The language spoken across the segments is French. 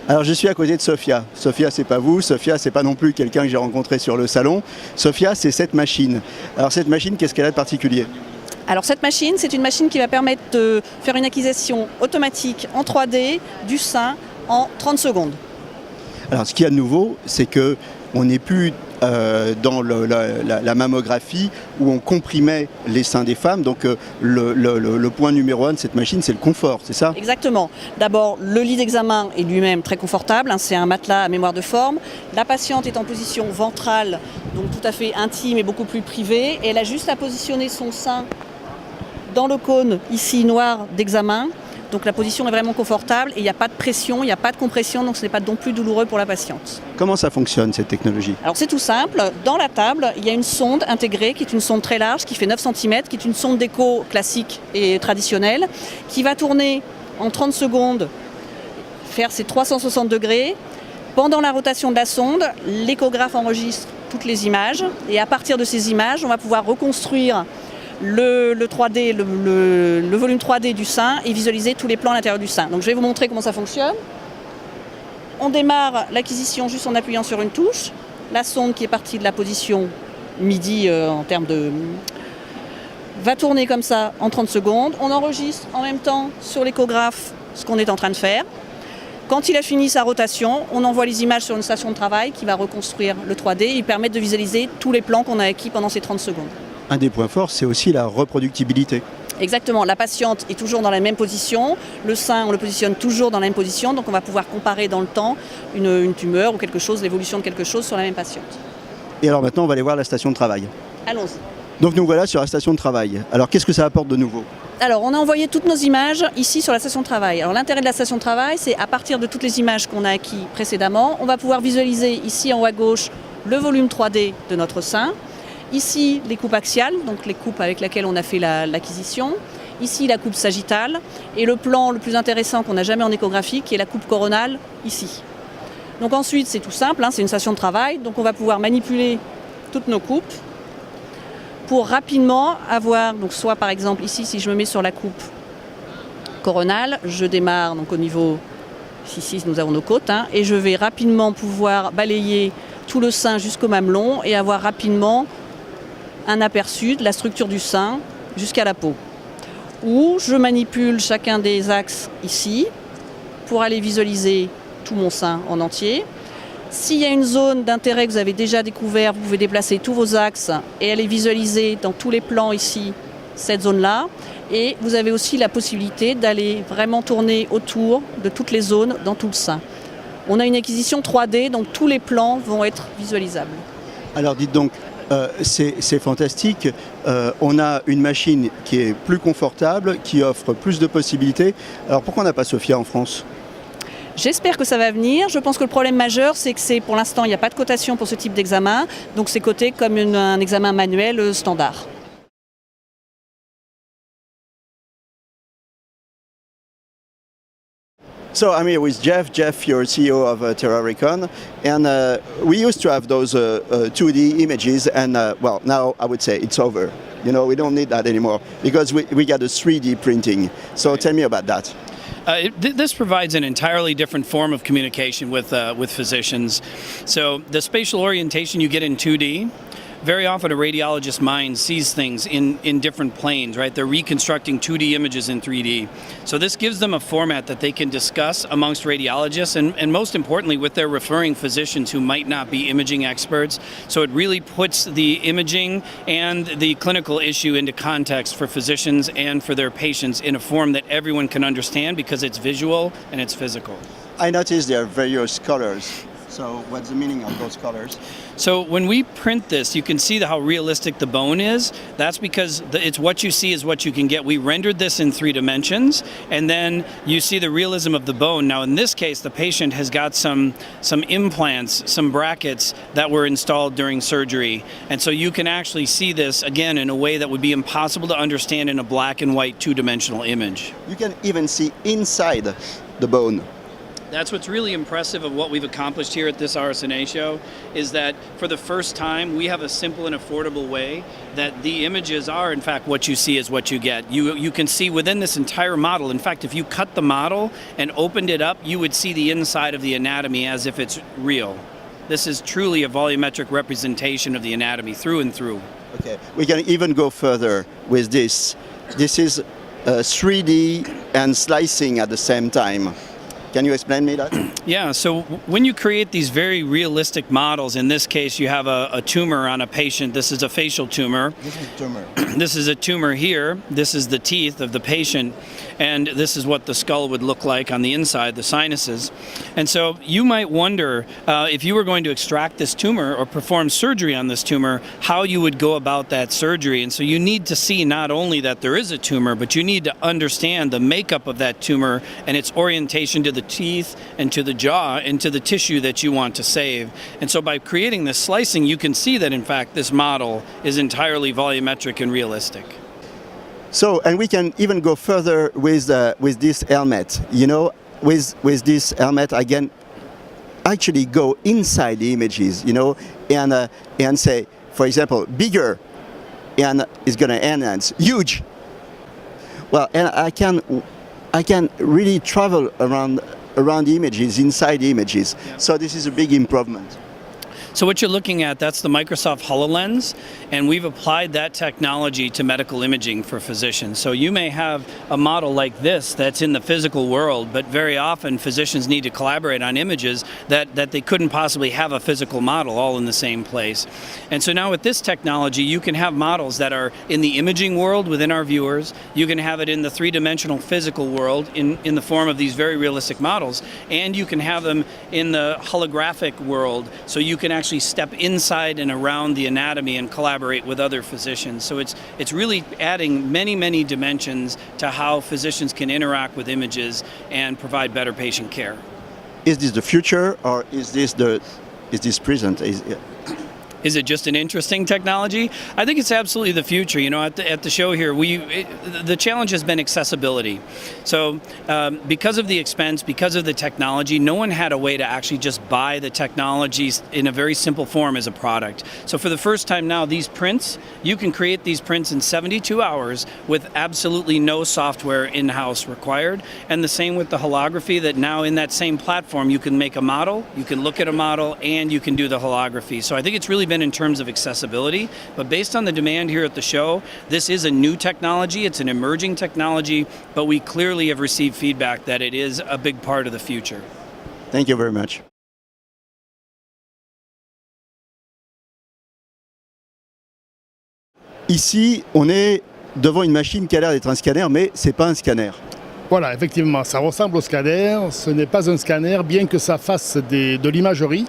Alors je suis à côté de Sophia. Sophia, c'est pas vous. Sophia, c'est pas non plus quelqu'un que j'ai rencontré sur le salon. Sophia, c'est cette machine. Alors cette machine, qu'est-ce qu'elle a de particulier? Alors cette machine, c'est une machine qui va permettre de faire une acquisition automatique en 3D du sein en 30 secondes. Alors ce qu'il y a de nouveau, c'est que on n'est plus dans la mammographie où on comprimait les seins des femmes. Donc le point numéro 1 de cette machine, c'est le confort, c'est ça? Exactement. D'abord, le lit d'examen est lui-même très confortable, c'est un matelas à mémoire de forme. La patiente est en position ventrale, donc tout à fait intime et beaucoup plus privée. Et elle a juste à positionner son sein dans le cône ici noir d'examen. Donc la position est vraiment confortable et il n'y a pas de pression, il n'y a pas de compression, donc ce n'est pas non plus douloureux pour la patiente. Comment ça fonctionne cette technologie? Alors c'est tout simple, dans la table, il y a une sonde intégrée qui est une sonde très large, qui fait 9 cm, qui est une sonde d'écho classique et traditionnelle, qui va tourner en 30 secondes, faire ses 360 degrés. Pendant la rotation de la sonde, l'échographe enregistre toutes les images et à partir de ces images, on va pouvoir reconstruire le 3D, le volume 3D du sein et visualiser tous les plans à l'intérieur du sein. Donc je vais vous montrer comment ça fonctionne. On démarre l'acquisition juste en appuyant sur une touche. La sonde qui est partie de la position midi en termes de... va tourner comme ça en 30 secondes. On enregistre en même temps sur l'échographe ce qu'on est en train de faire. Quand il a fini sa rotation, on envoie les images sur une station de travail qui va reconstruire le 3D et permettre de visualiser tous les plans qu'on a acquis pendant ces 30 secondes. Un des points forts, c'est aussi la reproductibilité. Exactement, la patiente est toujours dans la même position, le sein on le positionne toujours dans la même position, donc on va pouvoir comparer dans le temps une tumeur ou quelque chose, l'évolution de quelque chose sur la même patiente. Et alors maintenant on va aller voir la station de travail. Allons-y. Donc nous voilà sur la station de travail. Alors qu'est-ce que ça apporte de nouveau? Alors on a envoyé toutes nos images ici sur la station de travail. Alors l'intérêt de la station de travail, c'est à partir de toutes les images qu'on a acquises précédemment, on va pouvoir visualiser ici en haut à gauche le volume 3D de notre sein. Ici, les coupes axiales, donc les coupes avec lesquelles on a fait l'acquisition. Ici, la coupe sagittale. Et le plan le plus intéressant qu'on n'a jamais en échographie, qui est la coupe coronale, ici. Donc ensuite, c'est tout simple, c'est une station de travail. Donc on va pouvoir manipuler toutes nos coupes pour rapidement avoir, donc soit par exemple ici, si je me mets sur la coupe coronale, je démarre donc au niveau, ici nous avons nos côtes, et je vais rapidement pouvoir balayer tout le sein jusqu'au mamelon et avoir rapidement un aperçu de la structure du sein jusqu'à la peau. Ou je manipule chacun des axes ici pour aller visualiser tout mon sein en entier. S'il y a une zone d'intérêt que vous avez déjà découvert, vous pouvez déplacer tous vos axes et aller visualiser dans tous les plans ici cette zone-là. Et vous avez aussi la possibilité d'aller vraiment tourner autour de toutes les zones dans tout le sein. On a une acquisition 3D, donc tous les plans vont être visualisables. Alors dites donc, c'est fantastique. On a une machine qui est plus confortable, qui offre plus de possibilités. Alors pourquoi on n'a pas Sophia en France? J'espère que ça va venir. Je pense que le problème majeur, c'est que pour l'instant, il n'y a pas de cotation pour ce type d'examen. Donc c'est coté comme un examen manuel standard. So I'm here with Jeff. Jeff, you're CEO of TerraRecon, and we used to have those 2D images, and well, now I would say it's over. You know, we don't need that anymore because we got a 3D printing. So tell me about that. This provides an entirely different form of communication with physicians. So the spatial orientation you get in 2D, very often a radiologist's mind sees things in different planes, right? They're reconstructing 2D images in 3D. So this gives them a format that they can discuss amongst radiologists and most importantly with their referring physicians who might not be imaging experts. So it really puts the imaging and the clinical issue into context for physicians and for their patients in a form that everyone can understand because it's visual and it's physical. I noticed there are various colors. So what's the meaning of those colors? So when we print this, you can see how realistic the bone is. That's because it's what you see is what you can get. We rendered this in 3 dimensions, and then you see the realism of the bone. Now in this case, the patient has got some implants, some brackets that were installed during surgery. And so you can actually see this, again, in a way that would be impossible to understand in a black and white 2-dimensional image. You can even see inside the bone. That's what's really impressive of what we've accomplished here at this RSNA show, is that for the first time we have a simple and affordable way that the images are in fact what you see is what you get. You can see within this entire model. In fact, if you cut the model and opened it up, you would see the inside of the anatomy as if it's real. This is truly a volumetric representation of the anatomy through and through. Okay, we can even go further with this. This is 3D and slicing at the same time. Can you explain me that? Yeah, so when you create these very realistic models, in this case you have a tumor on a patient. This is a facial tumor. This is a tumor. This is a tumor here. This is the teeth of the patient. And this is what the skull would look like on the inside, the sinuses. And so you might wonder if you were going to extract this tumor or perform surgery on this tumor, how you would go about that surgery. And so you need to see not only that there is a tumor, but you need to understand the makeup of that tumor and its orientation to the teeth and to the jaw and to the tissue that you want to save. And so by creating this slicing, you can see that in fact this model is entirely volumetric and realistic. So, and we can even go further with this helmet. You know, with this helmet, I can actually go inside the images. You know, and say, for example, bigger, and it's going to enhance, huge. Well, and I can really travel around the images, inside the images. Yeah. So this is a big improvement. So what you're looking at, that's the Microsoft HoloLens, and we've applied that technology to medical imaging for physicians. So you may have a model like this that's in the physical world, but very often physicians need to collaborate on images that they couldn't possibly have a physical model all in the same place. And so now with this technology, you can have models that are in the imaging world within our viewers, you can have it in the three-dimensional physical world in the form of these very realistic models, and you can have them in the holographic world, so you can actually step inside and around the anatomy and collaborate with other physicians. So it's really adding many dimensions to how physicians can interact with images and provide better patient care. Is this the future, or is this present? Is it just an interesting technology? I think it's absolutely the future. You know, at the show here, the challenge has been accessibility. So because of the expense, because of the technology, no one had a way to actually just buy the technologies in a very simple form as a product. So for the first time now, these prints, you can create these prints in 72 hours with absolutely no software in-house required. And the same with the holography, that now in that same platform, you can make a model, you can look at a model, and you can do the holography. So I think it's really been in terms of accessibility, but based on the demand here at the show, this is a new technology, it's an emerging technology, but we clearly have received feedback that it is a big part of the future. Thank you very much. Ici, on est devant une machine qui a l'air d'être un scanner, mais c'est pas un scanner. Voilà, effectivement, ça ressemble au scanner, ce n'est pas un scanner, bien que ça fasse de l'imagerie,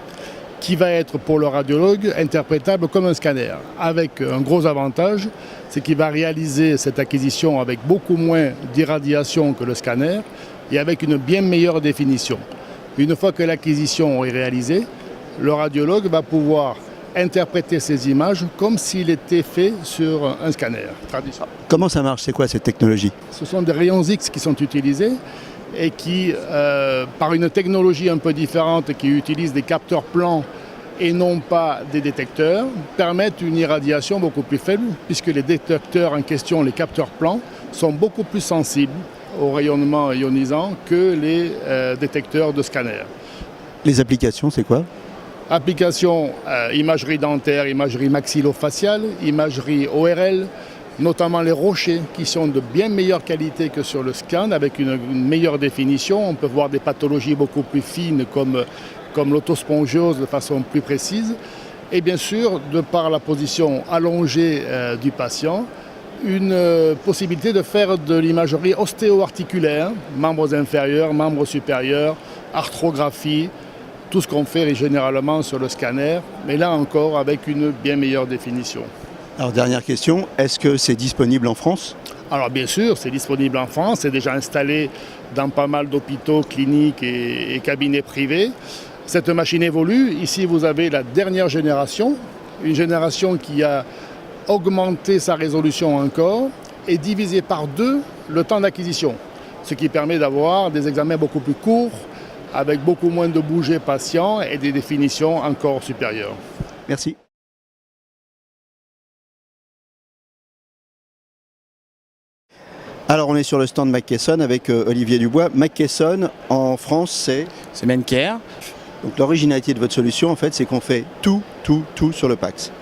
qui va être pour le radiologue interprétable comme un scanner, avec un gros avantage, c'est qu'il va réaliser cette acquisition avec beaucoup moins d'irradiation que le scanner et avec une bien meilleure définition. Une fois que l'acquisition est réalisée, le radiologue va pouvoir interpréter ces images comme s'il était fait sur un scanner traditionnel. Comment ça marche? C'est quoi cette technologie? Ce sont des rayons X qui sont utilisés et qui, par une technologie un peu différente, qui utilise des capteurs plans et non pas des détecteurs, permettent une irradiation beaucoup plus faible, puisque les détecteurs en question, les capteurs plans, sont beaucoup plus sensibles au rayonnement ionisant que les détecteurs de scanner. Les applications, c'est quoi? Applications imagerie dentaire, imagerie maxillofaciale, imagerie ORL, notamment les rochers qui sont de bien meilleure qualité que sur le scan, avec une meilleure définition. On peut voir des pathologies beaucoup plus fines comme l'autospongiose de façon plus précise. Et bien sûr, de par la position allongée du patient, une possibilité de faire de l'imagerie ostéo-articulaire, membres inférieurs, membres supérieurs, arthrographie, tout ce qu'on fait généralement sur le scanner, mais là encore avec une bien meilleure définition. Alors dernière question, est-ce que c'est disponible en France? Alors bien sûr, c'est disponible en France, c'est déjà installé dans pas mal d'hôpitaux, cliniques et cabinets privés. Cette machine évolue, ici vous avez la dernière génération, une génération qui a augmenté sa résolution encore et divisé par 2 le temps d'acquisition, ce qui permet d'avoir des examens beaucoup plus courts, avec beaucoup moins de bougées patients et des définitions encore supérieures. Merci. Alors on est sur le stand McKesson avec Olivier Dubois. McKesson en France C'est Mencare. Donc l'originalité de votre solution en fait c'est qu'on fait tout sur le PACS.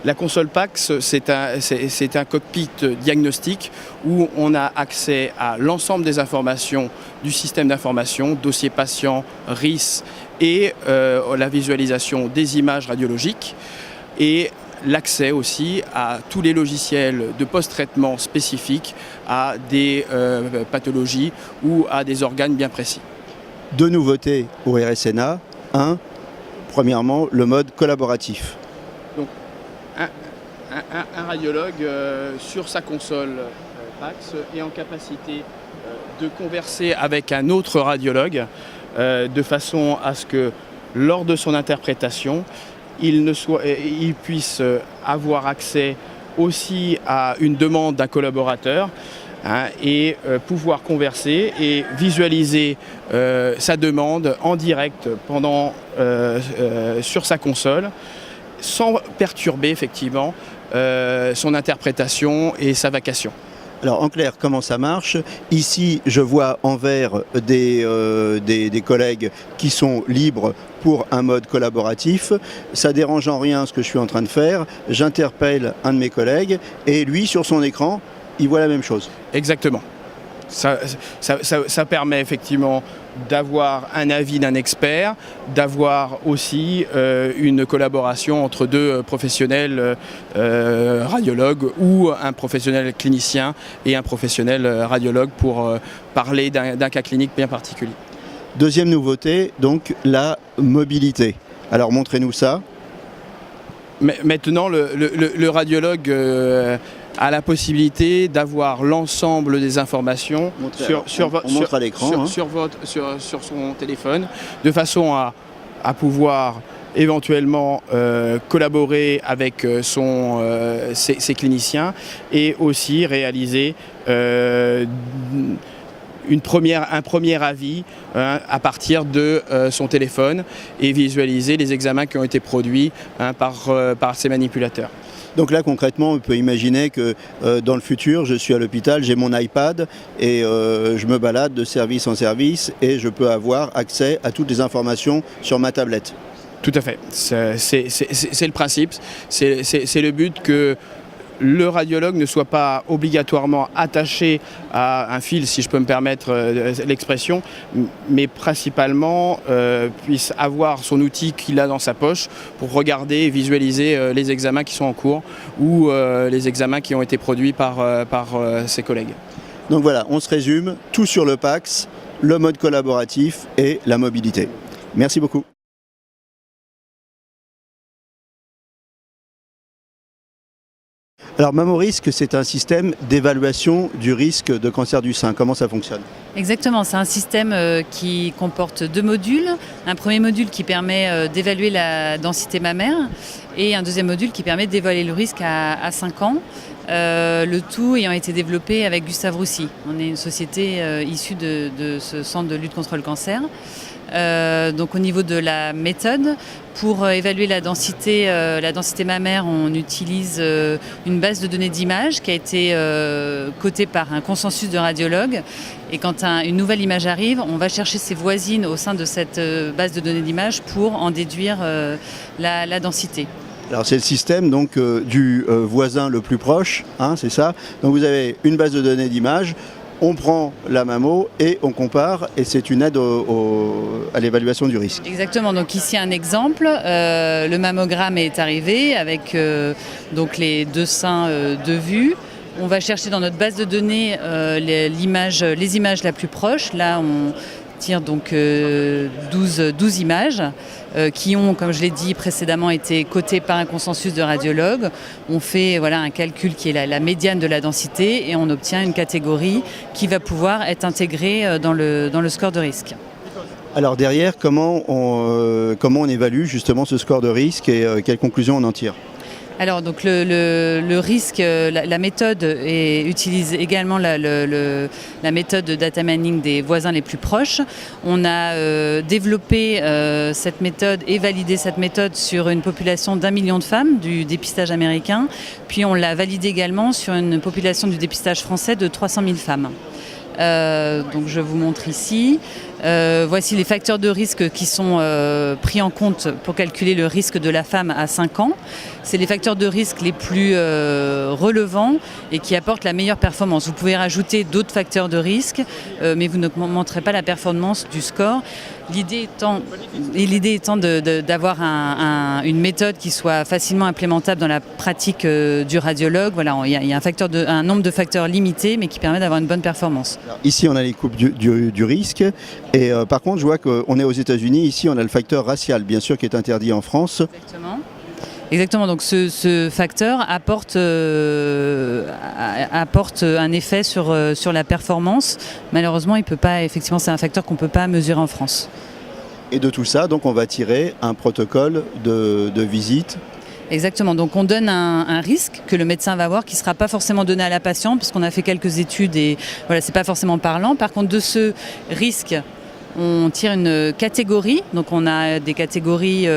La console PACS, c'est un cockpit diagnostique où on a accès à l'ensemble des informations du système d'information, dossier patient, RIS et la visualisation des images radiologiques et l'accès aussi à tous les logiciels de post-traitement spécifiques à des pathologies ou à des organes bien précis. Deux nouveautés au RSNA. Premièrement, le mode collaboratif. Donc, un radiologue sur sa console PACS est en capacité de converser avec un autre radiologue de façon à ce que lors de son interprétation, il puisse avoir accès aussi à une demande d'un collaborateur et pouvoir converser et visualiser sa demande en direct sur sa console sans perturber effectivement son interprétation et sa vacation. Alors en clair, comment ça marche? Ici, je vois en vert des collègues qui sont libres pour un mode collaboratif. Ça dérange en rien ce que je suis en train de faire. J'interpelle un de mes collègues et lui, sur son écran, il voit la même chose. Exactement. Ça permet effectivement d'avoir un avis d'un expert, d'avoir aussi une collaboration entre deux professionnels radiologues ou un professionnel clinicien et un professionnel radiologue pour parler d'un cas clinique bien particulier. Deuxième nouveauté, donc la mobilité. Alors montrez-nous ça. Maintenant, le radiologue a la possibilité d'avoir l'ensemble des informations sur son téléphone, de façon à pouvoir éventuellement collaborer avec ses cliniciens et aussi réaliser un premier avis à partir de son téléphone et visualiser les examens qui ont été produits par ces manipulateurs. Donc là concrètement on peut imaginer que dans le futur je suis à l'hôpital, j'ai mon iPad et je me balade de service en service et je peux avoir accès à toutes les informations sur ma tablette. Tout à fait, c'est le principe, c'est le but que le radiologue ne soit pas obligatoirement attaché à un fil, si je peux me permettre l'expression, mais principalement puisse avoir son outil qu'il a dans sa poche pour regarder et visualiser les examens qui sont en cours ou les examens qui ont été produits par ses collègues. Donc voilà, on se résume, tout sur le PACS, le mode collaboratif et la mobilité. Merci beaucoup. Alors MammoRisc, c'est un système d'évaluation du risque de cancer du sein. Comment ça fonctionne? Exactement, c'est un système qui comporte deux modules. Un premier module qui permet d'évaluer la densité mammaire et un deuxième module qui permet d'évaluer le risque à 5 ans. Le tout ayant été développé avec Gustave Roussy. On est une société issue de ce centre de lutte contre le cancer. Donc au niveau de la méthode, pour évaluer la densité mammaire, on utilise une base de données d'images qui a été cotée par un consensus de radiologues. Et quand une nouvelle image arrive, on va chercher ses voisines au sein de cette base de données d'images pour en déduire la densité. Alors c'est le système donc, du voisin le plus proche, hein, c'est ça. Donc vous avez une base de données d'images. On prend la mammo et on compare et c'est une aide à l'évaluation du risque. Exactement, donc ici un exemple, le mammogramme est arrivé avec donc les deux seins de vue. On va chercher dans notre base de données les images la plus proches. Là on tire donc 12 images qui ont, comme je l'ai dit précédemment, été cotées par un consensus de radiologues. On fait un calcul qui est la médiane de la densité et on obtient une catégorie qui va pouvoir être intégrée dans le score de risque. Alors derrière, comment on évalue justement ce score de risque et quelles conclusions on en tire? Alors donc le risque, la méthode utilise également la méthode de data mining des voisins les plus proches. On a développé cette méthode et validé cette méthode sur une population d'1 million de femmes du dépistage américain. Puis on l'a validé également sur une population du dépistage français de 300 000 femmes. Donc je vous montre ici. Voici les facteurs de risque qui sont pris en compte pour calculer le risque de la femme à 5 ans. C'est les facteurs de risque les plus relevants et qui apportent la meilleure performance. Vous pouvez rajouter d'autres facteurs de risque, mais vous ne montrez pas la performance du score. L'idée étant d'avoir une méthode qui soit facilement implémentable dans la pratique du radiologue. Voilà, il y a un nombre de facteurs limité, mais qui permet d'avoir une bonne performance. Alors, ici, on a les coupes du risque. Et par contre, je vois qu'on est aux États-Unis. Ici, on a le facteur racial, bien sûr, qui est interdit en France. Exactement. Donc ce facteur apporte un effet sur la performance. Malheureusement, il peut pas. Effectivement, c'est un facteur qu'on peut pas mesurer en France. Et de tout ça, donc, on va tirer un protocole de visite. Exactement. Donc on donne un risque que le médecin va voir qui ne sera pas forcément donné à la patiente, puisqu'on a fait quelques études et voilà, c'est pas forcément parlant. Par contre, de ce risque, on tire une catégorie. Donc on a des catégories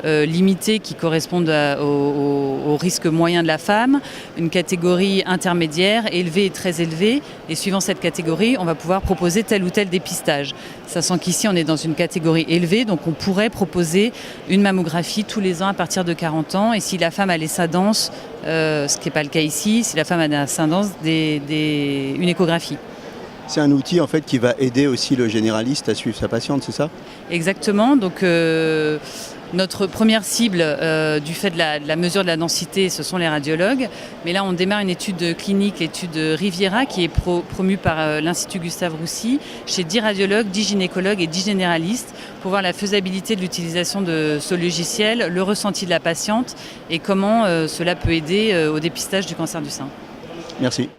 limitées qui correspondent au risque moyen de la femme, une catégorie intermédiaire, élevée et très élevée. Et suivant cette catégorie, on va pouvoir proposer tel ou tel dépistage. Sachant qu'ici, on est dans une catégorie élevée, donc on pourrait proposer une mammographie tous les ans à partir de 40 ans. Et si la femme a l'ascendance, ce qui n'est pas le cas ici, si la femme a l'ascendance, une échographie. C'est un outil en fait qui va aider aussi le généraliste à suivre sa patiente, c'est ça? Exactement. Donc notre première cible du fait de la mesure de la densité, ce sont les radiologues. Mais là, on démarre une étude clinique, l'étude Riviera, qui est promue par l'Institut Gustave Roussy, chez 10 radiologues, 10 gynécologues et 10 généralistes, pour voir la faisabilité de l'utilisation de ce logiciel, le ressenti de la patiente et comment cela peut aider au dépistage du cancer du sein. Merci.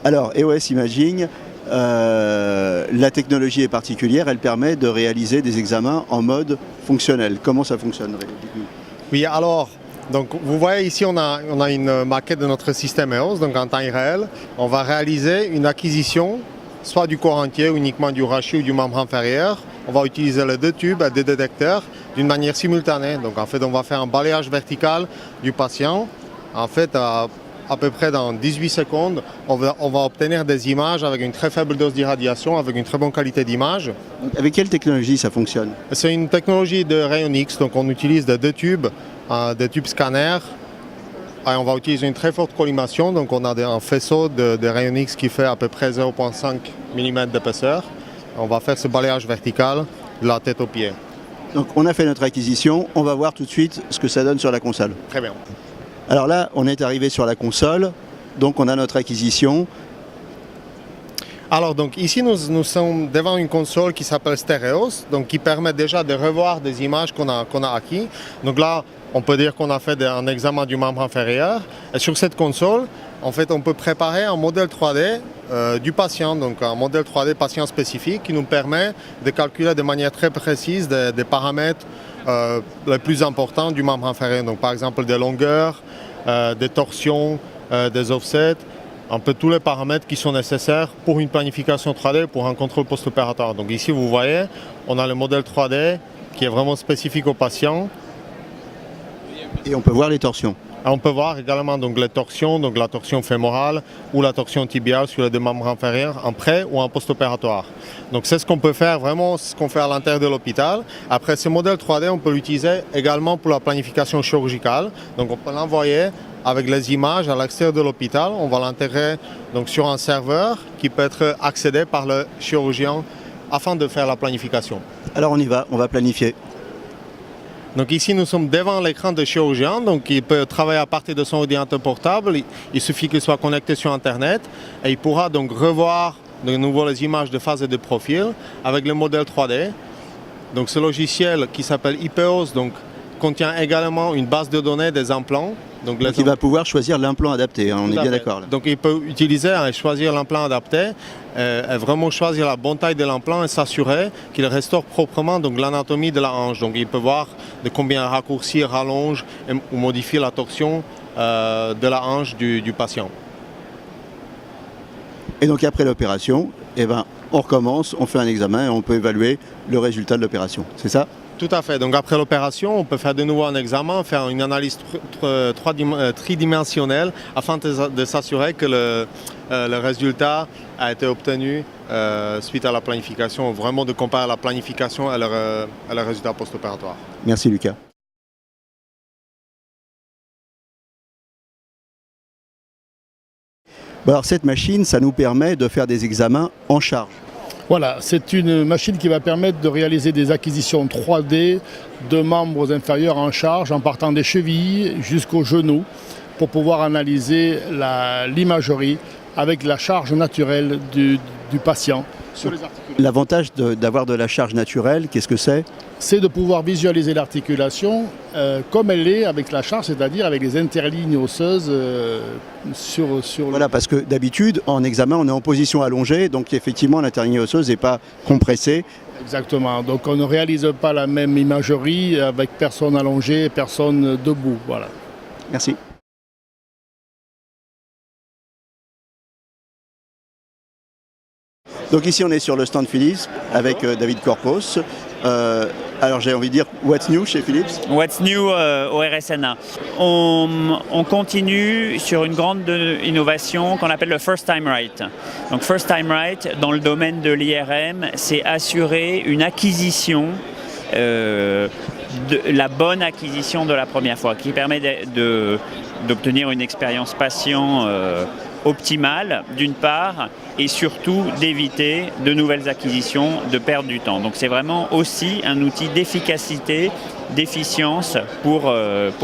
Alors, EOS Imaging, la technologie est particulière, elle permet de réaliser des examens en mode fonctionnel. Comment ça fonctionnerait? Oui, alors, donc, vous voyez ici, on a une maquette de notre système EOS, donc en temps réel. On va réaliser une acquisition, soit du corps entier, uniquement du rachis ou du membre inférieur. On va utiliser les 2 tubes et 2 détecteurs d'une manière simultanée. Donc, en fait, on va faire un balayage vertical du patient. En fait, à peu près dans 18 secondes, on va obtenir des images avec une très faible dose d'irradiation, avec une très bonne qualité d'image. Avec quelle technologie ça fonctionne? C'est une technologie de rayon X, donc on utilise des tubes scanners. Et on va utiliser une très forte collimation, donc on a un faisceau de rayon X qui fait à peu près 0,5 mm d'épaisseur. On va faire ce balayage vertical de la tête aux pieds. Donc on a fait notre acquisition, on va voir tout de suite ce que ça donne sur la console. Très bien. Alors là, on est arrivé sur la console, donc on a notre acquisition. Alors donc ici, nous sommes devant une console qui s'appelle Stereos, donc qui permet déjà de revoir des images qu'on a acquises. Donc là, on peut dire qu'on a fait un examen du membre inférieur. Et sur cette console, en fait, on peut préparer un modèle 3D du patient, donc un modèle 3D patient spécifique qui nous permet de calculer de manière très précise des paramètres les plus importants du membre inférieur. Donc par exemple des longueurs, des torsions, des offsets, un peu tous les paramètres qui sont nécessaires pour une planification 3D, pour un contrôle post-opératoire. Donc ici vous voyez, on a le modèle 3D qui est vraiment spécifique au patient. Et on peut voir les torsions. On peut voir également donc, les torsions, donc la torsion fémorale ou la torsion tibiale sur les 2 membres inférieurs en pré ou en post-opératoire. Donc c'est ce qu'on peut faire, vraiment ce qu'on fait à l'intérieur de l'hôpital. Après ce modèle 3D, on peut l'utiliser également pour la planification chirurgicale. Donc on peut l'envoyer avec les images à l'extérieur de l'hôpital. On va l'intégrer donc, sur un serveur qui peut être accédé par le chirurgien afin de faire la planification. Alors on y va, on va planifier. Donc ici, nous sommes devant l'écran de chirurgien, donc il peut travailler à partir de son ordinateur portable. Il suffit qu'il soit connecté sur Internet et il pourra donc revoir de nouveau les images de phase et de profil avec le modèle 3D. Donc ce logiciel qui s'appelle IPEOS donc, contient également une base de données des implants Donc il va pouvoir choisir l'implant adapté, hein, on Tout est à bien fait. d'accord là. Donc il peut utiliser et choisir l'implant adapté, vraiment choisir la bonne taille de l'implant et s'assurer qu'il restaure proprement donc l'anatomie de la hanche. Donc il peut voir de combien raccourcir, rallonge ou modifier la torsion de la hanche du patient. Et donc après l'opération, eh ben, on recommence, on fait un examen et on peut évaluer le résultat de l'opération, c'est ça? Tout à fait. Donc après l'opération, on peut faire de nouveau un examen, faire une analyse tridimensionnelle afin de s'assurer que le résultat a été obtenu suite à la planification, vraiment de comparer la planification et le résultat post-opératoire. Merci Lucas. Bon, alors cette machine, ça nous permet de faire des examens en charge. Voilà, c'est une machine qui va permettre de réaliser des acquisitions 3D de membres inférieurs en charge en partant des chevilles jusqu'aux genoux pour pouvoir analyser l'imagerie avec la charge naturelle du patient sur les articulations. L'avantage d'avoir de la charge naturelle, qu'est-ce que c'est? C'est de pouvoir visualiser l'articulation comme elle est avec la charge, c'est-à-dire avec les interlignes osseuses sur Voilà, parce que d'habitude, en examen, on est en position allongée, donc effectivement, l'interligne osseuse n'est pas compressée. Exactement, donc on ne réalise pas la même imagerie avec personne allongée et personne debout. Voilà. Merci. Donc ici, on est sur le stand Philips avec David Corpos. Alors j'ai envie de dire, what's new chez Philips? What's new au RSNA? On continue sur une grande innovation qu'on appelle le First Time Right. Donc First Time Right, dans le domaine de l'IRM, c'est assurer une acquisition, la bonne acquisition de la première fois, qui permet d'obtenir une expérience patient optimale, d'une part, et surtout d'éviter de nouvelles acquisitions, de perdre du temps. Donc c'est vraiment aussi un outil d'efficacité, d'efficience pour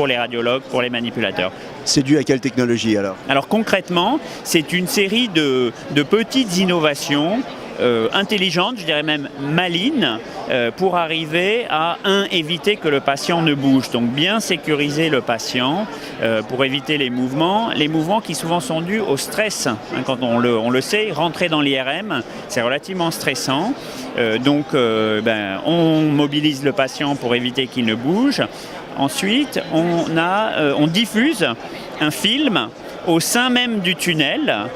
les radiologues, pour les manipulateurs. C'est dû à quelle technologie alors? Alors concrètement, c'est une série de petites innovations intelligentes, je dirais même malines, pour arriver à, éviter que le patient ne bouge. Donc bien sécuriser le patient pour éviter les mouvements qui souvent sont dus au stress. Quand on le sait, rentrer dans l'IRM, c'est relativement stressant. On mobilise le patient pour éviter qu'il ne bouge. Ensuite, on diffuse un film au sein même du tunnel,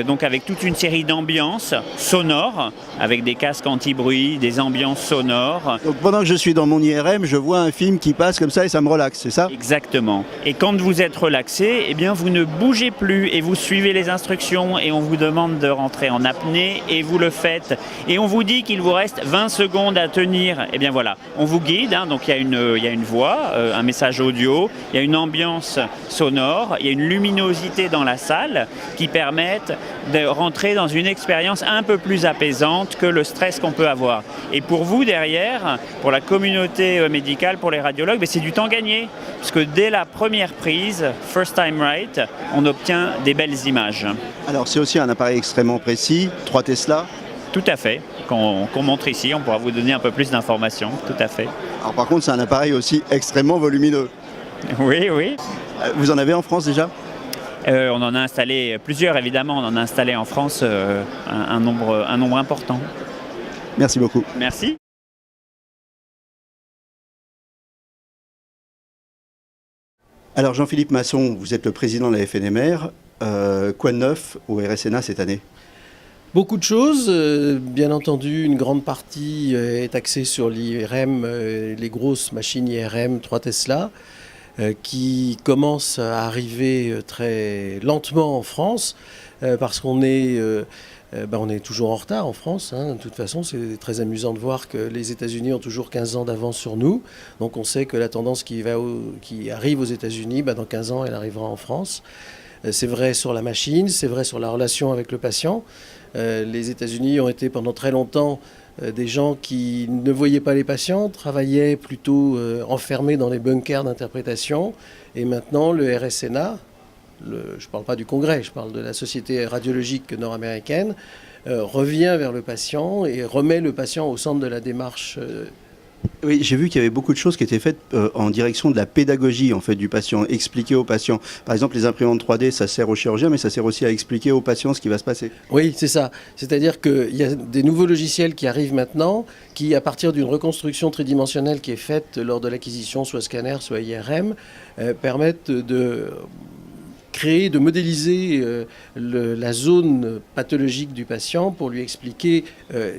donc avec toute une série d'ambiances sonores, avec des casques anti-bruit, des ambiances sonores. Donc pendant que je suis dans mon IRM, je vois un film qui passe comme ça et ça me relaxe, c'est ça? Exactement. Et quand vous êtes relaxé, eh bien vous ne bougez plus et vous suivez les instructions et on vous demande de rentrer en apnée et vous le faites. Et on vous dit qu'il vous reste 20 secondes à tenir. Eh bien voilà, on vous guide, hein, donc il y a une voix, un message audio, il y a une ambiance sonore, il y a une luminosité dans la salle qui permettent de rentrer dans une expérience un peu plus apaisante que le stress qu'on peut avoir. Et pour vous derrière, pour la communauté médicale, pour les radiologues, c'est du temps gagné. Parce que dès la première prise, First Time Right, on obtient des belles images. Alors c'est aussi un appareil extrêmement précis, 3 Tesla. Tout à fait, qu'on montre ici, on pourra vous donner un peu plus d'informations, tout à fait. Alors par contre c'est un appareil aussi extrêmement volumineux. Oui, oui. Vous en avez en France déjà? On en a installé plusieurs, évidemment. On en a installé en France un nombre important. Merci beaucoup. Merci. Alors Jean-Philippe Masson, vous êtes le président de la FNMR. Quoi de neuf au RSNA cette année? Beaucoup de choses. Bien entendu, une grande partie est axée sur l'IRM, les grosses machines IRM 3 Tesla. Qui commence à arriver très lentement en France parce qu'on est toujours en retard en France. De toute façon, c'est très amusant de voir que les États-Unis ont toujours 15 ans d'avance sur nous. Donc on sait que la tendance qui arrive aux États-Unis, dans 15 ans, elle arrivera en France. C'est vrai sur la machine, c'est vrai sur la relation avec le patient. Les États-Unis ont été pendant très longtemps des gens qui ne voyaient pas les patients, travaillaient plutôt enfermés dans les bunkers d'interprétation. Et maintenant, le RSNA, je ne parle pas du Congrès, je parle de la Société radiologique nord-américaine, revient vers le patient et remet le patient au centre de la démarche Oui, j'ai vu qu'il y avait beaucoup de choses qui étaient faites en direction de la pédagogie en fait du patient, expliquer aux patients. Par exemple, les imprimantes 3D, ça sert aux chirurgiens, mais ça sert aussi à expliquer aux patients ce qui va se passer. Oui, c'est ça. C'est-à-dire qu'il y a des nouveaux logiciels qui arrivent maintenant, qui, à partir d'une reconstruction tridimensionnelle qui est faite lors de l'acquisition, soit scanner, soit IRM, permettent de créer, de modéliser la zone pathologique du patient pour lui expliquer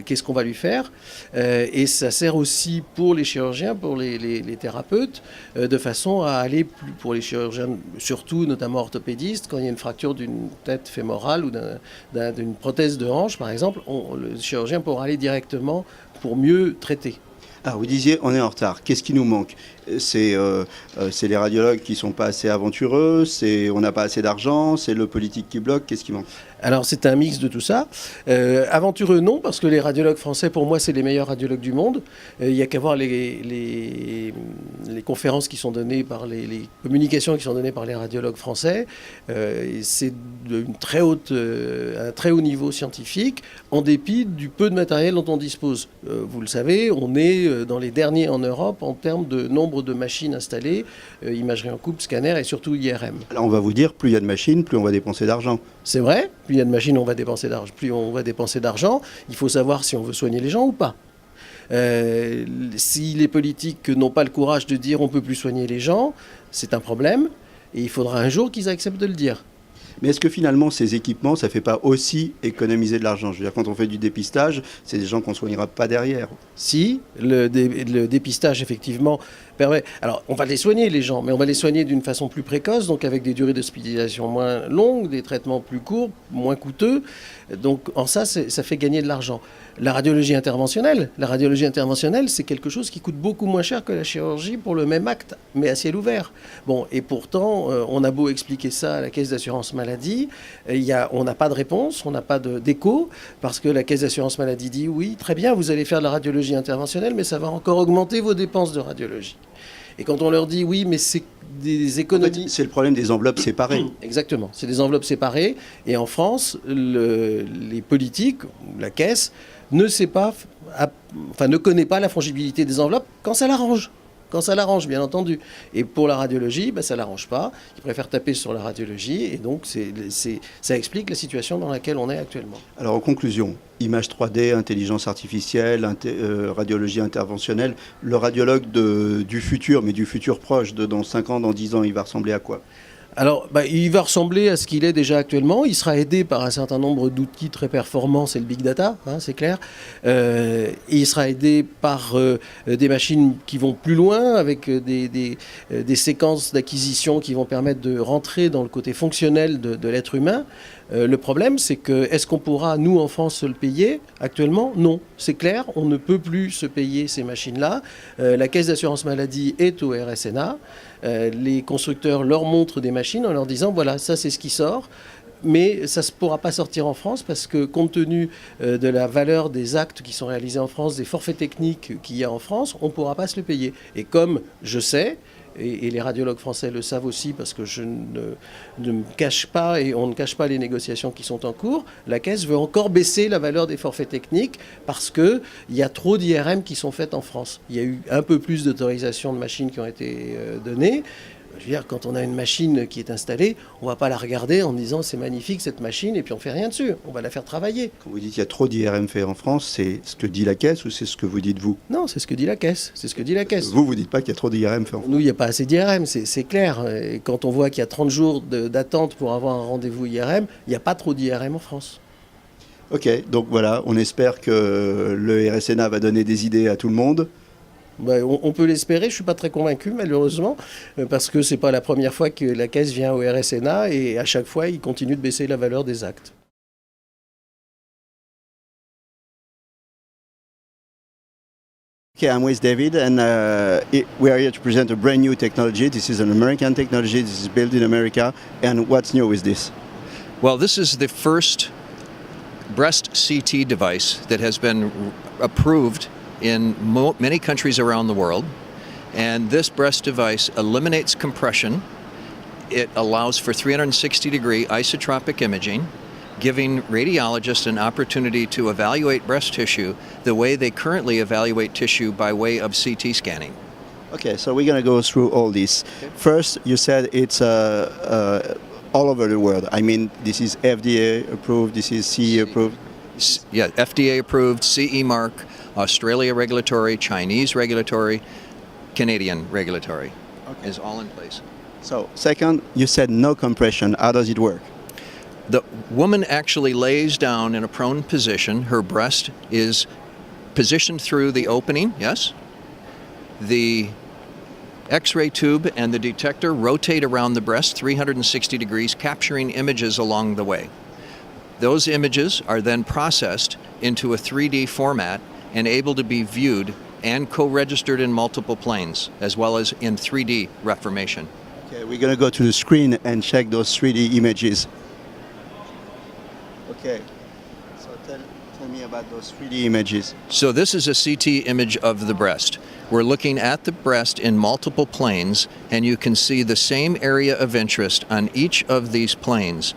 qu'est-ce qu'on va lui faire. Et ça sert aussi pour les chirurgiens, pour les thérapeutes, de façon à aller plus pour les chirurgiens, surtout notamment orthopédistes, quand il y a une fracture d'une tête fémorale ou d'une prothèse de hanche, par exemple, le chirurgien pourra aller directement pour mieux traiter. Alors, vous disiez, on est en retard. Qu'est-ce qui nous manque ? C'est les radiologues qui ne sont pas assez aventureux, on n'a pas assez d'argent, c'est le politique qui bloque. Qu'est-ce qui manque ? Alors, c'est un mix de tout ça. Aventureux, non, parce que les radiologues français, pour moi, c'est les meilleurs radiologues du monde. Il n'y a qu'à voir les conférences qui sont données par les communications qui sont données par les radiologues français. C'est un très haut niveau scientifique, en dépit du peu de matériel dont on dispose. Vous le savez, on est dans les derniers en Europe en termes de nombre de machines installées, imagerie en coupe, scanner et surtout IRM. Alors, on va vous dire, plus il y a de machines, plus on va dépenser d'argent. C'est vrai, plus il y a de machines, plus on va dépenser d'argent. Il faut savoir si on veut soigner les gens ou pas. Si les politiques n'ont pas le courage de dire on ne peut plus soigner les gens, c'est un problème. Et il faudra un jour qu'ils acceptent de le dire. Mais est-ce que finalement, ces équipements, ça ne fait pas aussi économiser de l'argent ? Je veux dire, quand on fait du dépistage, c'est des gens qu'on ne soignera pas derrière. Si, le dépistage, effectivement, permet... Alors, on va les soigner, les gens, mais on va les soigner d'une façon plus précoce, donc avec des durées d'hospitalisation moins longues, des traitements plus courts, moins coûteux. Donc, en ça fait gagner de l'argent. La radiologie interventionnelle, c'est quelque chose qui coûte beaucoup moins cher que la chirurgie pour le même acte, mais à ciel ouvert. Bon, et pourtant, on a beau expliquer ça à la Caisse d'assurance maladie, on n'a pas de réponse, on n'a pas d'écho, parce que la Caisse d'assurance maladie dit oui, très bien, vous allez faire de la radiologie interventionnelle, mais ça va encore augmenter vos dépenses de radiologie. Et quand on leur dit oui, mais c'est des économies... En fait, c'est le problème des enveloppes séparées. Exactement, c'est des enveloppes séparées. Et en France, les politiques, la Caisse, ne connaît pas la fongibilité des enveloppes quand ça l'arrange. Quand ça l'arrange, bien entendu. Et pour la radiologie, ça ne l'arrange pas. Ils préfèrent taper sur la radiologie. Et donc, ça explique la situation dans laquelle on est actuellement. Alors, en conclusion, image 3D, intelligence artificielle, radiologie interventionnelle, le radiologue du futur, mais du futur proche, dans 5 ans, dans 10 ans, il va ressembler à quoi ? Alors, il va ressembler à ce qu'il est déjà actuellement. Il sera aidé par un certain nombre d'outils très performants, c'est le big data, c'est clair. Et il sera aidé par des machines qui vont plus loin, avec des séquences d'acquisition qui vont permettre de rentrer dans le côté fonctionnel de l'être humain. Le problème, c'est que est-ce qu'on pourra, nous, en France, se le payer ? Actuellement, non. C'est clair, on ne peut plus se payer ces machines-là. La Caisse d'assurance maladie est au RSNA. Les constructeurs leur montrent des machines en leur disant, voilà, ça c'est ce qui sort. Mais ça ne pourra pas sortir en France parce que compte tenu de la valeur des actes qui sont réalisés en France, des forfaits techniques qu'il y a en France, on ne pourra pas se le payer. Et comme je sais, et les radiologues français le savent aussi parce que je ne me cache pas et on ne cache pas les négociations qui sont en cours, la Caisse veut encore baisser la valeur des forfaits techniques parce qu'il y a trop d'IRM qui sont faites en France. Il y a eu un peu plus d'autorisations de machines qui ont été données. Je veux dire, quand on a une machine qui est installée, on ne va pas la regarder en disant c'est magnifique cette machine et puis on ne fait rien dessus. On va la faire travailler. Quand vous dites qu'il y a trop d'IRM fait en France, c'est ce que dit la Caisse ou c'est ce que vous dites vous ? Non, c'est ce que dit la Caisse. Vous ne dites pas qu'il y a trop d'IRM fait en France ? Nous, il n'y a pas assez d'IRM, c'est clair. Et quand on voit qu'il y a 30 jours d'attente pour avoir un rendez-vous IRM, il n'y a pas trop d'IRM en France. Ok, donc voilà, on espère que le RSNA va donner des idées à tout le monde. On peut l'espérer, je ne suis pas très convaincu malheureusement, parce que ce n'est pas la première fois que la Caisse vient au RSNA et à chaque fois, il continue de baisser la valeur des actes. Okay, I'm with David and we are here to present a brand new technology. This is an American technology, this is built in America. And what's new with this? Well, this is the first breast CT device that has been approved in many countries around the world, and this breast device eliminates compression. It allows for 360-degree isotropic imaging, giving radiologists an opportunity to evaluate breast tissue the way they currently evaluate tissue by way of CT scanning. Okay, so we're going to go through all this. First, you said it's all over the world. I mean, this is FDA approved, this is CE approved. Yeah, FDA approved, CE mark, Australia regulatory, Chinese regulatory, Canadian regulatory is all in place. So, second, you said no compression. How does it work? The woman actually lays down in a prone position. Her breast is positioned through the opening, yes? The X-ray tube and the detector rotate around the breast 360 degrees, capturing images along the way. Those images are then processed into a 3D format and able to be viewed and co-registered in multiple planes, as well as in 3D reformation. Okay, we're going to go to the screen and check those 3D images. Okay, so tell me about those 3D images. So this is a CT image of the breast. We're looking at the breast in multiple planes, and you can see the same area of interest on each of these planes.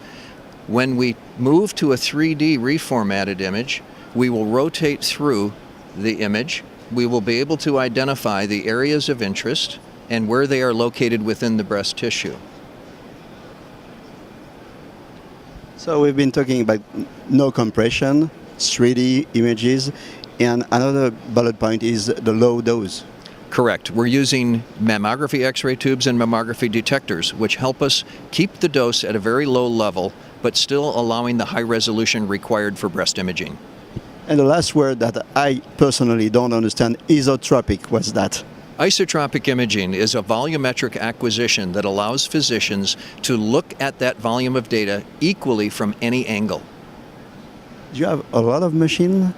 When we move to a 3D reformatted image, we will rotate through the image. We will be able to identify the areas of interest and where they are located within the breast tissue. So we've been talking about no compression, 3D images, and another bullet point is the low dose. Correct. We're using mammography X-ray tubes and mammography detectors, which help us keep the dose at a very low level, but still allowing the high resolution required for breast imaging. And the last word that I personally don't understand, isotropic, what's that? Isotropic imaging is a volumetric acquisition that allows physicians to look at that volume of data equally from any angle. Do you have a lot of machine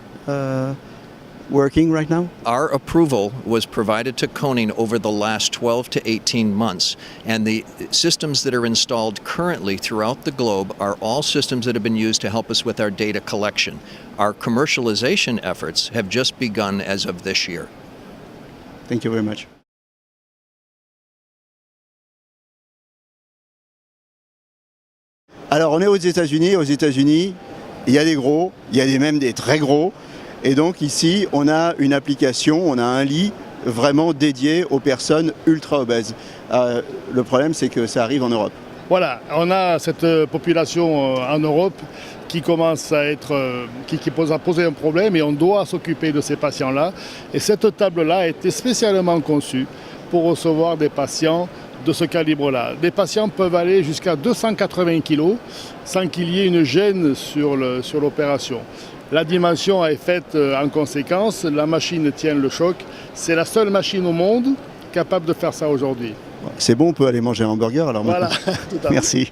working right now? Our approval was provided to Corning over the last 12 to 18 months, and the systems that are installed currently throughout the globe are all systems that have been used to help us with our data collection. Our commercialization efforts have just begun as of this year. Thank you very much. Alors on est aux États-Unis. Aux États-Unis, il y a des gros, il y a même des très gros. Et donc ici, on a une application, on a un lit vraiment dédié aux personnes ultra obèses. Le problème, c'est que ça arrive en Europe. Voilà, on a cette population en Europe qui commence à être, qui pose à poser un problème et on doit s'occuper de ces patients-là. Et cette table-là a été spécialement conçue pour recevoir des patients de ce calibre-là. Des patients peuvent aller jusqu'à 280 kg sans qu'il y ait une gêne sur l'opération. La dimension est faite en conséquence, la machine tient le choc. C'est la seule machine au monde capable de faire ça aujourd'hui. C'est bon, on peut aller manger un hamburger alors voilà, maintenant. tout à fait. Merci.